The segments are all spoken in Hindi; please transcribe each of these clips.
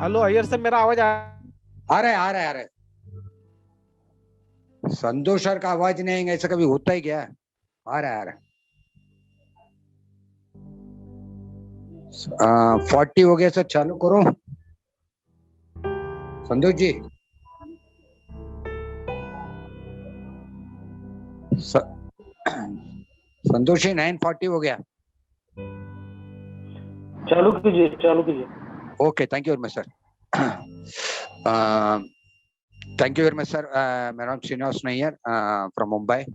हेलो अय्यर सर, मेरा आवाज आ रहा है। संतोष सर का आवाज नहीं आएगा, ऐसा कभी होता ही क्या? आ रहा है। 40 हो गया सर, चालू करो संतोष जी। स- संतोष जी 940 हो गया। चालू कीजिए, चालू कीजिए। Okay, thank you very much sir. Thank you very much sir. मेरा नाम श्रीनिवास नैयर फ्रॉम मुंबई।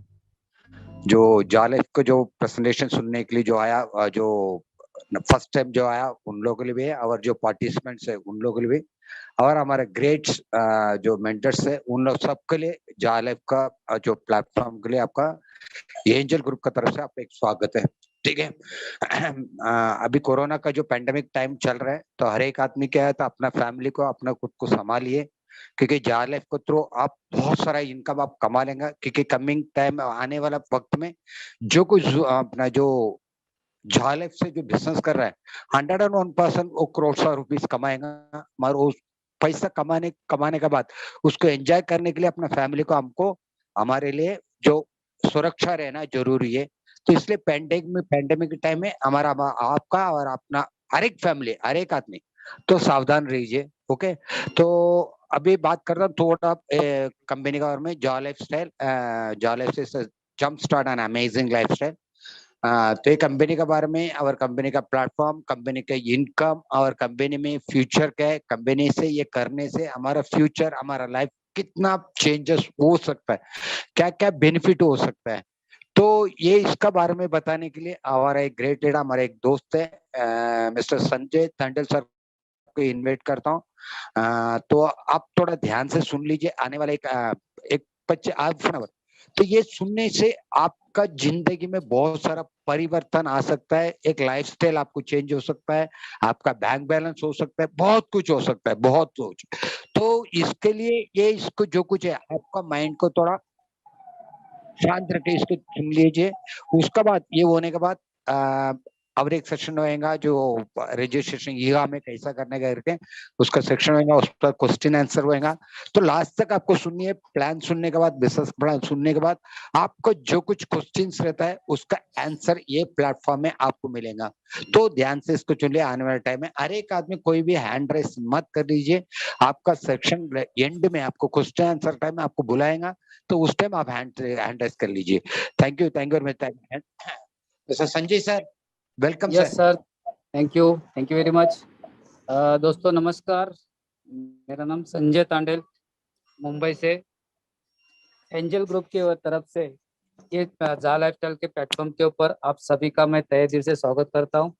जो जाले को जो प्रेजेंटेशन सुनने के लिए जो आया, जो फर्स्ट टाइम जो आया उन लोगों के लिए भी, और जो पार्टिसिपेंट्स है उन लोगों के लिए भी, और हमारे ग्रेट जो मेंटर्स है उन लोग सबके लिए जालेफ का जो प्लेटफॉर्म के लिए आपका एंजल ग्रुप का तरफ से आपका एक स्वागत है। ठीक है। अभी कोरोना का जो पेंडेमिक टाइम चल रहा है, तो हर एक आदमी क्या है, तो अपना फैमिली को अपना खुद को संभालिए, क्योंकि जालेफ को थ्रू आप बहुत सारा इनकम आप कमा लेंगे, क्योंकि कमिंग टाइम आने वाला वक्त में जो कुछ अपना जो जालेफ से जो बिजनेस कर रहा है 101% वो करोड़ रुपीस कमाएगा, मगर उस पैसा कमाने कमाने के बाद उसको एंजॉय करने के लिए अपना फैमिली को हमको हमारे लिए जो सुरक्षा रहना जरूरी है। तो इसलिए पेंडेमिक के टाइम में हमारा आपका और अपना हर एक फैमिली हर एक आदमी तो सावधान रहिए। ओके। तो अभी बात करता हूँ थोड़ा कंपनी के बारे में। Jaw lifestyle, Jaw life से jump start an amazing lifestyle. तो ये कंपनी के बारे में, और कंपनी का प्लेटफॉर्म, कंपनी का इनकम, और कंपनी में फ्यूचर क्या है, कंपनी से ये करने से हमारा फ्यूचर हमारा लाइफ कितना चेंजेस हो सकता है, क्या क्या बेनिफिट हो सकता है। तो ये इसका बारे में बताने के लिए हमारा एक ग्रेट लीडर, हमारा एक दोस्त है मिस्टर संजय तांडल सर को इनवाइट करता हूँ। तो आप थोड़ा ध्यान से सुन लीजिए आने वाला एक 25 तो ये सुनने से आपका जिंदगी में बहुत सारा परिवर्तन आ सकता है, एक लाइफस्टाइल आपको चेंज हो सकता है, आपका बैंक बैलेंस हो सकता है, बहुत कुछ हो सकता है, बहुत कुछ। तो इसके लिए ये इसको जो कुछ है आपका माइंड को थोड़ा शांत रखे, इसको सुन लीजिए। उसका बाद ये होने के बाद और एक सेक्शन होएगा जो रजिस्ट्रेशन ईगा में कैसा करने का करके उसका सेक्शन होएगा, उस पर क्वेश्चन आंसर होएगा। तो लास्ट तक आपको सुनिए। प्लान सुनने के बाद, बिजनेस प्लान सुनने के बाद आपको जो कुछ क्वेश्चंस रहता है उसका आंसर ये प्लेटफॉर्म में आपको मिलेगा। तो ध्यान से इसको चुनिए। आने वाले टाइम में हर एक आदमी कोई भी हैंड रेस मत कर लीजिए। आपका सेक्शन एंड में आपको क्वेश्चन आंसर टाइम में आपको बुलाएगा, तो उस टाइम आप हैंड रेस कर लीजिए। Thank you very much sir. Sanjay sir, welcome yes sir. Sir, thank you very much. दोस्तों नमस्कार, मेरा नाम संजय तांडेल मुंबई से एंजल ग्रुप की तरफ से ये जा लाइफस्टाइल के प्लेटफॉर्म के ऊपर आप सभी का मैं तहे दिल से स्वागत करता हूं।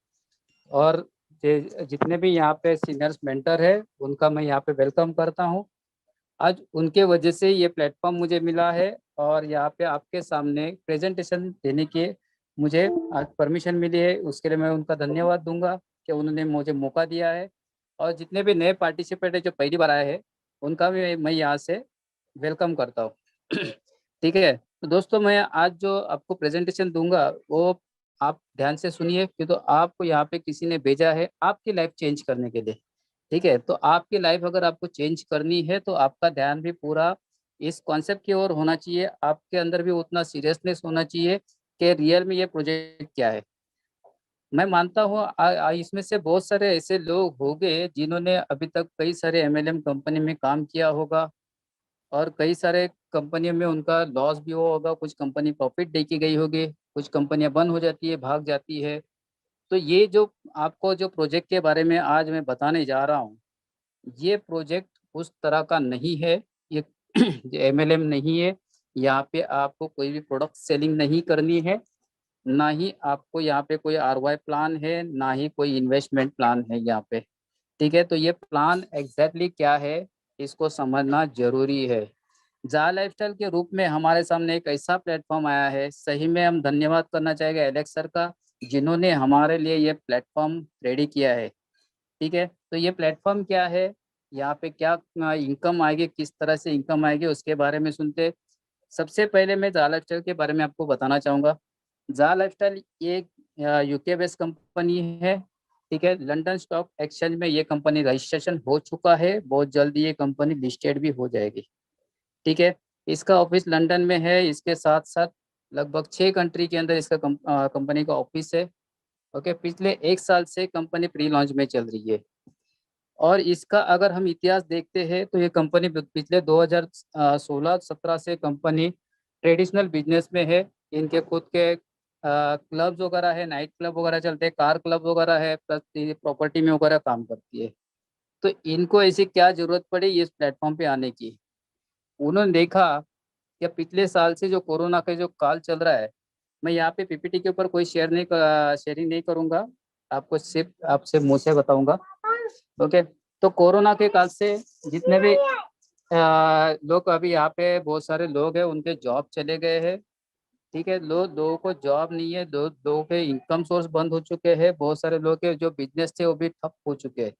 और जितने भी यहाँ पे सीनियर्स मेंटर है उनका मैं यहाँ पे वेलकम करता हूं। आज उनके वजह से ये प्लेटफॉर्म मुझे मिला है और यहाँ पे आपके सामने प्रेजेंटेशन देने की मुझे आज परमिशन मिली है। उसके लिए मैं उनका धन्यवाद दूंगा कि उन्होंने मुझे मौका दिया है। और जितने भी नए पार्टिसिपेंट है जो पहली बार आए हैं उनका भी मैं यहाँ से वेलकम करता हूँ। ठीक है, तो दोस्तों मैं आज जो आपको प्रेजेंटेशन दूंगा वो आप ध्यान से सुनिए, क्योंकि तो आपको यहाँ पे किसी ने भेजा है आपकी लाइफ चेंज करने के लिए। ठीक है, तो आपकी लाइफ अगर आपको चेंज करनी है तो आपका ध्यान भी पूरा इस कॉन्सेप्ट की ओर होना चाहिए। आपके अंदर भी उतना सीरियसनेस होना चाहिए कि रियल में ये प्रोजेक्ट क्या है। मैं मानता हूँ इसमें से बहुत सारे ऐसे लोग होंगे जिन्होंने अभी तक कई सारे एमएलएम कंपनी में काम किया होगा और कई सारे कंपनियों में उनका लॉस भी हुआ होगा। कुछ कंपनी प्रॉफिट दे के गई होगी, कुछ कंपनियां बंद हो जाती है, भाग जाती है। तो ये जो आपको जो प्रोजेक्ट के बारे में आज मैं बताने जा रहा हूँ, ये प्रोजेक्ट उस तरह का नहीं है। ये एमएलएम नहीं है। यहाँ पे आपको कोई भी प्रोडक्ट सेलिंग नहीं करनी है, ना ही आपको यहाँ पे कोई आरवाई प्लान है, ना ही कोई इन्वेस्टमेंट प्लान है यहाँ पे। ठीक है, तो ये प्लान एग्जैक्टली क्या है इसको समझना जरूरी है। जा लाइफस्टाइल के रूप में हमारे सामने एक ऐसा प्लेटफॉर्म आया है, सही में हम धन्यवाद करना चाहेंगे एलेक्स सर का, जिन्होंने हमारे लिए ये प्लेटफॉर्म रेडी किया है। ठीक है, तो ये प्लेटफॉर्म क्या है, यहाँ पे क्या इनकम आएगी, किस तरह से इनकम आएगी, उसके बारे में सुनते। सबसे पहले मैं जा लाइफस्टाइल के बारे में आपको बताना चाहूँगा। जा लाइफस्टाइल एक यूके बेस्ड कंपनी है ठीक है, लंदन स्टॉक एक्सचेंज में ये कंपनी रजिस्ट्रेशन हो चुका है, बहुत जल्दी ये कंपनी लिस्टेड भी हो जाएगी। ठीक है, इसका ऑफिस लंदन में है, इसके साथ साथ लगभग 6 कंट्री के अंदर इसका कंपनी का ऑफिस है। ओके, पिछले 1 साल से कंपनी प्री लॉन्च में चल रही है। और इसका अगर हम इतिहास देखते हैं तो ये कंपनी पिछले 2016-17 से कंपनी ट्रेडिशनल बिजनेस में है। इनके खुद के क्लब्स वगैरह है, नाइट क्लब वगैरह चलते हैं, कार क्लब वगैरह है, प्लस प्रॉपर्टी में वगैरह काम करती है। तो इनको ऐसी क्या जरूरत पड़ी इस प्लेटफॉर्म पे आने की? उन्होंने देखा कि पिछले साल से जो कोरोना का जो काल चल रहा है, मैं यहाँ पे पीपीटी के ऊपर कोई शेयरिंग नहीं करूंगा, आपको सिर्फ आपसे मुंह से बताऊंगा। ओके, तो कोरोना के काल से जितने भी लोग, अभी यहाँ पे बहुत सारे लोग हैं उनके जॉब चले गए हैं। ठीक है, लोगों को जॉब नहीं है, लोगों के इनकम सोर्स बंद हो चुके हैं, बहुत सारे लोग के जो बिजनेस थे वो भी ठप हो चुके हैं।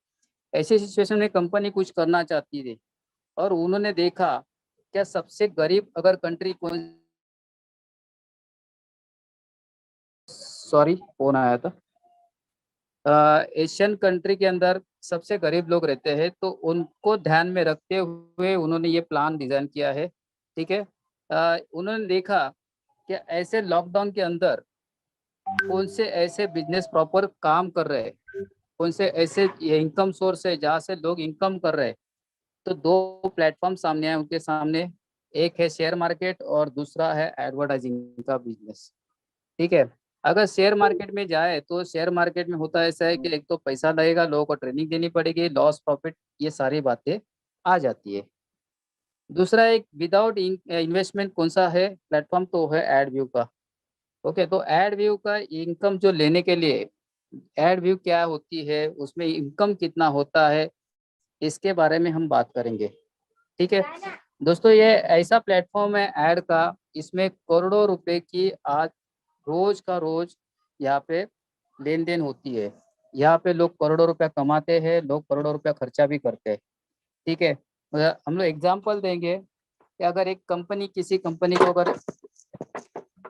ऐसी सिचुएशन में कंपनी कुछ करना चाहती थी और उन्होंने देखा क्या सबसे गरीब अगर कंट्री कौन, सॉरी फोन आया था, एशियन कंट्री के अंदर सबसे गरीब लोग रहते हैं, तो उनको ध्यान में रखते हुए उन्होंने ये प्लान डिजाइन किया है। ठीक है, उन्होंने देखा कि ऐसे लॉकडाउन के अंदर कौन से ऐसे बिजनेस प्रॉपर काम कर रहे हैं, कौन से ऐसे इनकम सोर्स है जहाँ से लोग इनकम कर रहे हैं। तो दो प्लेटफॉर्म सामने आए उनके सामने, एक है शेयर मार्केट और दूसरा है एडवर्टाइजिंग का बिजनेस। ठीक है, अगर शेयर मार्केट में जाए तो शेयर मार्केट में होता ऐसा है कि एक तो पैसा लगेगा, लोगों को ट्रेनिंग देनी पड़ेगी, लॉस प्रॉफिट ये सारी बातें आ जाती है। दूसरा एक विदाउट इन्वेस्टमेंट कौन सा है प्लेटफॉर्म, तो है एड व्यू का। ओके, तो एड व्यू का इनकम जो लेने के लिए, एड व्यू क्या होती है, उसमें इनकम कितना होता है, इसके बारे में हम बात करेंगे। ठीक है दोस्तों, ये ऐसा प्लेटफॉर्म है ऐड का, इसमें करोड़ों रुपए की आज रोज का रोज यहाँ पे लेन देन होती है। यहाँ पे लोग करोड़ों रुपया कमाते हैं, लोग करोड़ों रुपया खर्चा भी करते हैं। ठीक है, हम लोग एग्जांपल देंगे कि अगर एक कंपनी, किसी कंपनी को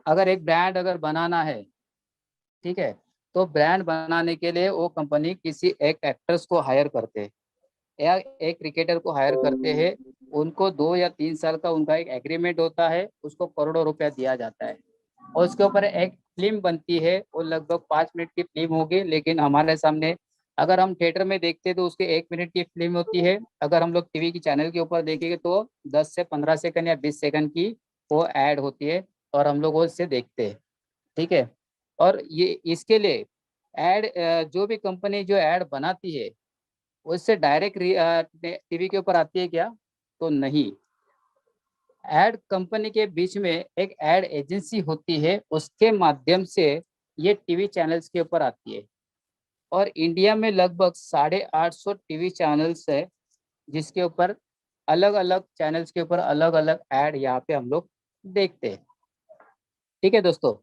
अगर एक ब्रांड अगर बनाना है, ठीक है, तो ब्रांड बनाने के लिए वो कंपनी किसी एक एक्टर्स को हायर करते हैं या एक क्रिकेटर को हायर करते हैं। उनको 2 या 3 साल का उनका एक एग्रीमेंट होता है, उसको करोड़ों रुपया दिया जाता है और उसके ऊपर एक फिल्म बनती है। वो लगभग 5 मिनट की फिल्म होगी, लेकिन हमारे सामने अगर हम थिएटर में देखते हैं तो उसके 1 मिनट की फिल्म होती है। अगर हम लोग टीवी की चैनल के ऊपर देखेंगे तो 10 से 15 सेकंड या 20 सेकंड की वो ऐड होती है और हम लोग वो इससे देखते हैं। ठीक है, और ये इसके लिए ऐड, जो भी कंपनी जो ऐड बनाती है उससे डायरेक्ट टीवी के ऊपर आती है क्या, तो नहीं। ऐड कंपनी के बीच में एक ऐड एजेंसी होती है, उसके माध्यम से ये टीवी चैनल्स के ऊपर आती है। और इंडिया में लगभग 850 टीवी चैनल्स है, जिसके ऊपर अलग अलग चैनल्स के ऊपर अलग अलग ऐड यहाँ पे हम लोग देखते हैं। ठीक है दोस्तों,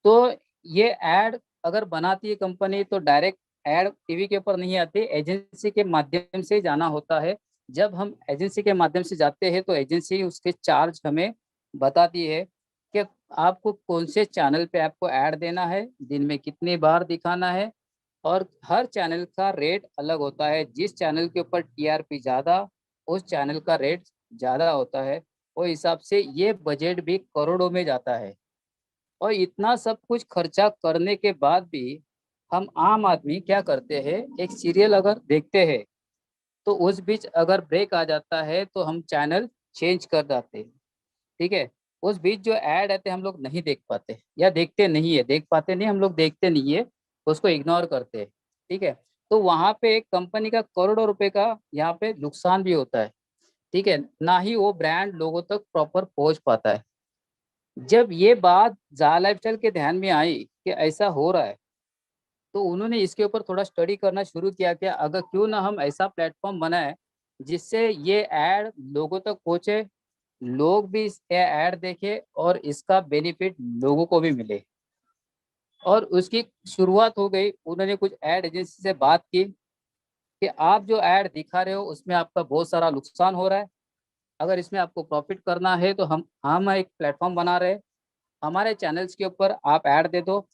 तो ये ऐड अगर बनाती है कंपनी तो डायरेक्ट ऐड टीवी के ऊपर नहीं आती, एजेंसी के माध्यम से जाना होता है। जब हम एजेंसी के माध्यम से जाते हैं तो एजेंसी उसके चार्ज हमें बताती है कि आपको कौन से चैनल पे आपको ऐड देना है, दिन में कितनी बार दिखाना है, और हर चैनल का रेट अलग होता है। जिस चैनल के ऊपर टीआरपी ज़्यादा, उस चैनल का रेट ज़्यादा होता है। वो हिसाब से ये बजट भी करोड़ों में जाता है। और इतना सब कुछ खर्चा करने के बाद भी हम आम आदमी क्या करते हैं, एक सीरियल अगर देखते हैं तो उस बीच अगर ब्रेक आ जाता है तो हम चैनल चेंज कर देते हैं। ठीक है, उस बीच जो ऐड आते हैं हम लोग नहीं देख पाते या देखते नहीं है, देख पाते नहीं, हम लोग देखते नहीं है, उसको इग्नोर करते हैं। ठीक है, तो वहाँ पे एक कंपनी का करोड़ों रुपए का यहाँ पे नुकसान भी होता है। ठीक है, ना ही वो ब्रांड लोगों तक प्रॉपर पहुँच पाता है। जब ये बात ज़ा लाइफस्टाइल के ध्यान में आई कि ऐसा हो रहा है, तो उन्होंने इसके ऊपर थोड़ा स्टडी करना शुरू किया कि अगर क्यों ना हम ऐसा प्लेटफॉर्म बनाए जिससे ये ऐड लोगों तक पहुंचे, लोग भी इस ऐड देखें और इसका बेनिफिट लोगों को भी मिले। और उसकी शुरुआत हो गई, उन्होंने कुछ ऐड एजेंसी से बात की कि आप जो ऐड दिखा रहे हो उसमें आपका बहुत सारा नुकसान हो रहा है, अगर इसमें आपको प्रॉफिट करना है तो हम एक प्लेटफॉर्म बना रहे हैं, हमारे चैनल्स के ऊपर आप ऐड दे दो,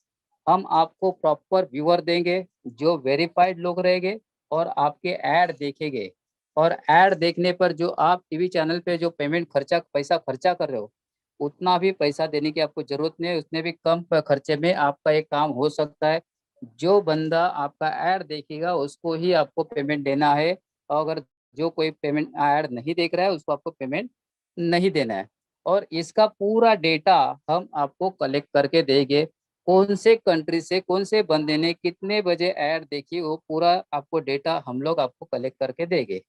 हम आपको प्रॉपर व्यूअर देंगे, जो वेरीफाइड लोग रहेंगे और आपके ऐड देखेंगे, और ऐड देखने पर जो आप टीवी चैनल पे जो पेमेंट पैसा खर्चा कर रहे हो, उतना भी पैसा देने की आपको जरूरत नहीं है। उसने भी कम खर्चे में आपका एक काम हो सकता है। जो बंदा आपका ऐड देखेगा उसको ही आपको पेमेंट देना है, और अगर जो कोई पेमेंट ऐड नहीं देख रहा है उसको आपको पेमेंट नहीं देना है। और इसका पूरा डेटा हम आपको कलेक्ट करके देंगे, कौन से कंट्री से कौन से बंदे ने कितने बजे ऐड देखी, वो पूरा आपको डेटा हम लोग आपको कलेक्ट करके देंगे।